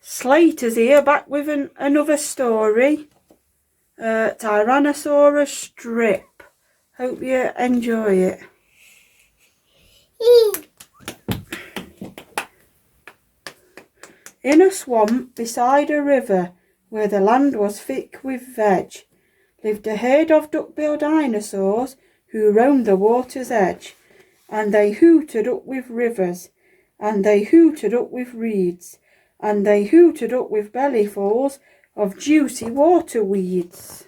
Slater's here, back with another story. Tyrannosaurus strip. Hope you enjoy it. In a swamp beside a river, where the land was thick with veg, lived a herd of duck-billed dinosaurs who roamed the water's edge. And they hooted up with rivers, and they hooted up with reeds, and they hooted up with bellyfuls of juicy water weeds.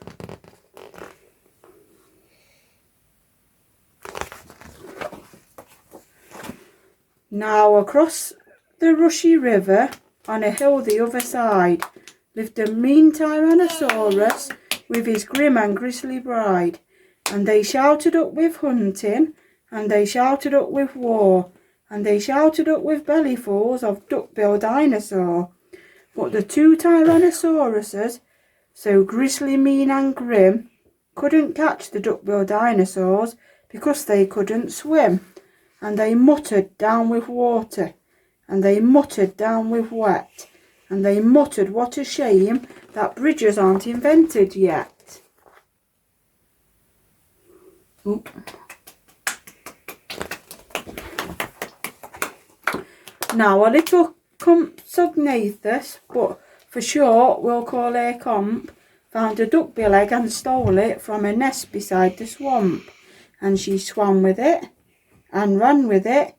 Now across the rushy river, on a hill the other side, lived a mean Tyrannosaurus with his grim and grisly bride. And they shouted up with hunting, and they shouted up with war, and they shouted up with bellyfuls of duck-billed dinosaur. But the two Tyrannosauruses, so grisly, mean and grim, couldn't catch the duck-billed dinosaurs because they couldn't swim. And they muttered down with water, and they muttered down with wet, and they muttered, what a shame that bridges aren't invented yet. Oop. Now a little Compsognathus, but for short we'll call her Comp, found a duckbill egg and stole it from a nest beside the swamp. And she swam with it, and ran with it,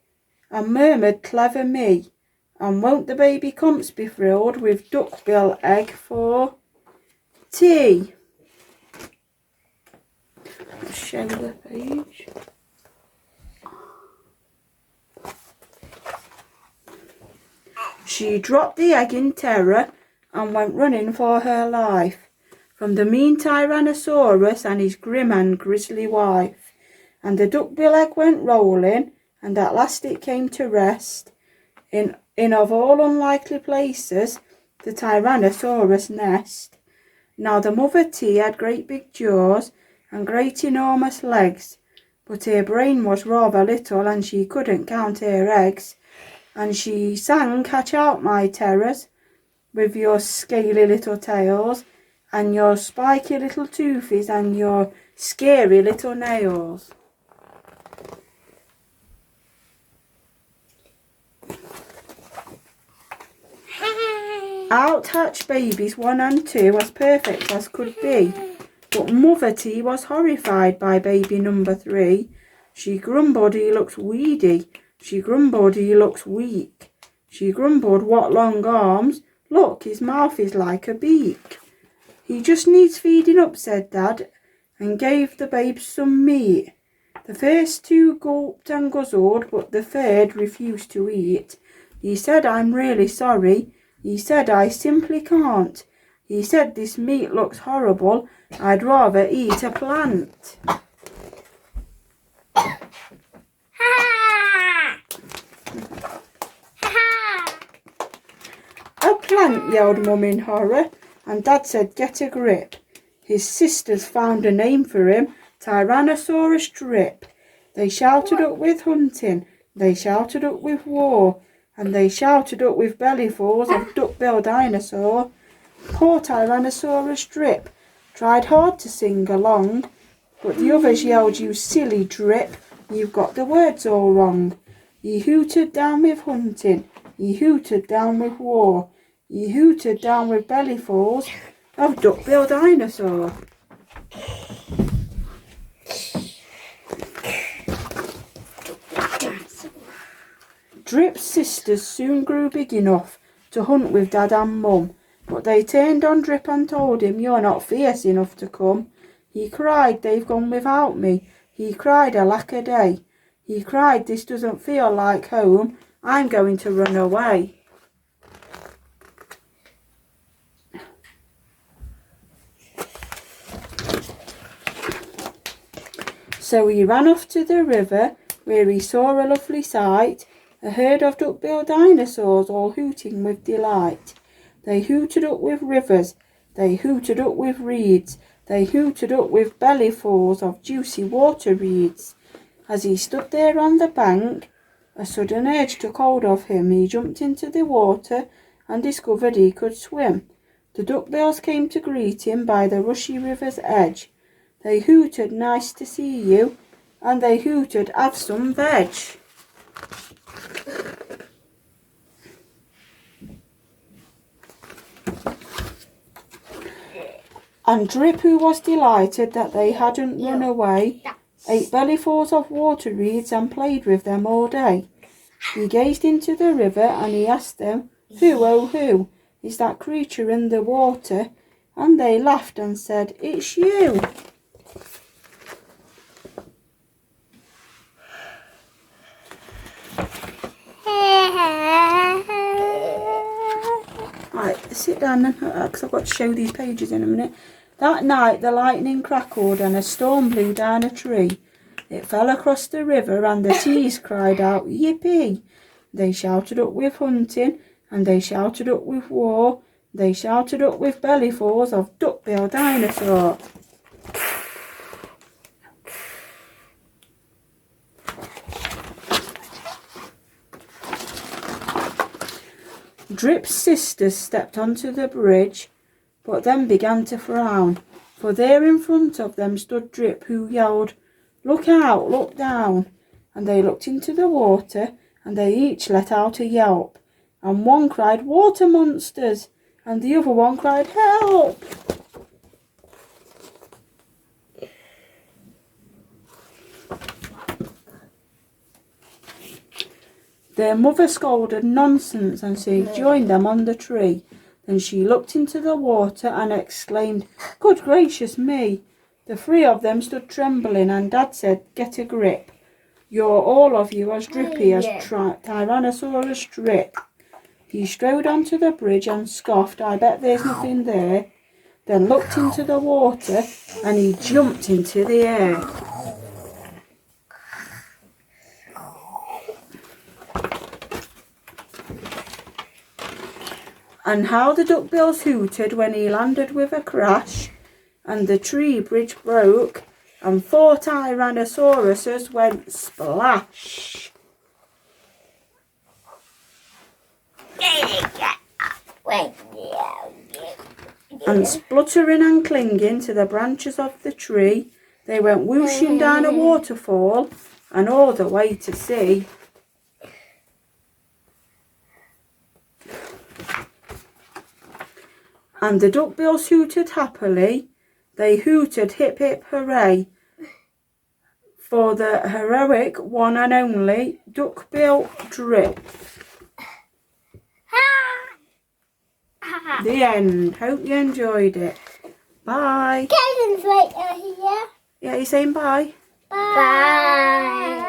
and murmured, clever me, and won't the baby Comps be thrilled with duckbill egg for tea? Let's show the page. She dropped the egg in terror and went running for her life from the mean Tyrannosaurus and his grim and grisly wife. And the duckbill egg went rolling, and at last it came to rest in of all unlikely places, the Tyrannosaurus nest. Now the mother T had great big jaws and great enormous legs, but her brain was rather little, and she couldn't count her eggs. And she sang, catch out my terrors, with your scaly little tails, and your spiky little toothies, and your scary little nails. Out hatched babies 1 and 2 as perfect as could be, but Mother T was horrified by baby number 3. She grumbled he looks weedy, she grumbled he looks weak, she grumbled what long arms, look his mouth is like a beak. He just needs feeding up, said Dad, and gave the babes some meat. The first 2 gulped and guzzled, but the third refused to eat. He said, I'm really sorry. He said, I simply can't. He said, this meat looks horrible. I'd rather eat a plant. A plant, yelled Mum in horror, and Dad said, get a grip. His sisters found a name for him, Tyrannosaurus strip. They shouted up with hunting, they shouted up with war, and they shouted up with bellyfuls of duck-billed dinosaur. Poor Tyrannosaurus strip tried hard to sing along, but the others yelled, you silly drip, you've got the words all wrong. He hooted down with hunting, he hooted down with war, he hooted down with bellyfuls of duck-billed dinosaur. Drip's sisters soon grew big enough to hunt with Dad and Mum, but they turned on Drip and told him, you're not fierce enough to come. He cried, they've gone without me. He cried, alack a day. He cried, this doesn't feel like home. I'm going to run away. So he ran off to the river, where he saw a lovely sight, a herd of duck-billed dinosaurs all hooting with delight. They hooted up with rivers, they hooted up with reeds, they hooted up with bellyfuls of juicy water reeds. As he stood there on the bank, a sudden urge took hold of him. He jumped into the water and discovered he could swim. The duckbills came to greet him by the rushy river's edge. They hooted, "Nice to see you," and they hooted, "Have some veg." And Drip, who was delighted that they hadn't run away, ate bellyfuls of water reeds and played with them all day. He gazed into the river and he asked them, "Who, oh who, is that creature in the water?" And they laughed and said, "It's you." Right, sit down then, because I've got to show these pages in a minute. That night the lightning crackled and a storm blew down a tree. It fell across the river and the tees cried out, "Yippee!" They shouted up with hunting, and they shouted up with war. They shouted up with bellyfuls of duckbill dinosaur. Drip's sisters stepped onto the bridge, but then began to frown, for there in front of them stood Drip, who yelled, "Look out, look down!" And they looked into the water, and they each let out a yelp, and one cried, "Water monsters!" and the other one cried, "Help!" Their mother scolded nonsense, and she joined them on the tree. Then she looked into the water and exclaimed, "Good gracious me!" The three of them stood trembling, and Dad said, "Get a grip. You're all of you as drippy as Tyrannosaurus Drip." He strode onto the bridge and scoffed, "I bet there's nothing there." Then looked into the water and he jumped into the air. And how the duckbills hooted when he landed with a crash, and the tree bridge broke, and 4 Tyrannosauruses went splash. And spluttering and clinging to the branches of the tree, they went whooshing down a waterfall and all the way to sea. And the duckbills hooted happily. They hooted, "Hip hip hooray," for the heroic one and only Duckbill Drip. The end. Hope you enjoyed it. Bye. Kevin's right here. Yeah, you saying bye? Bye.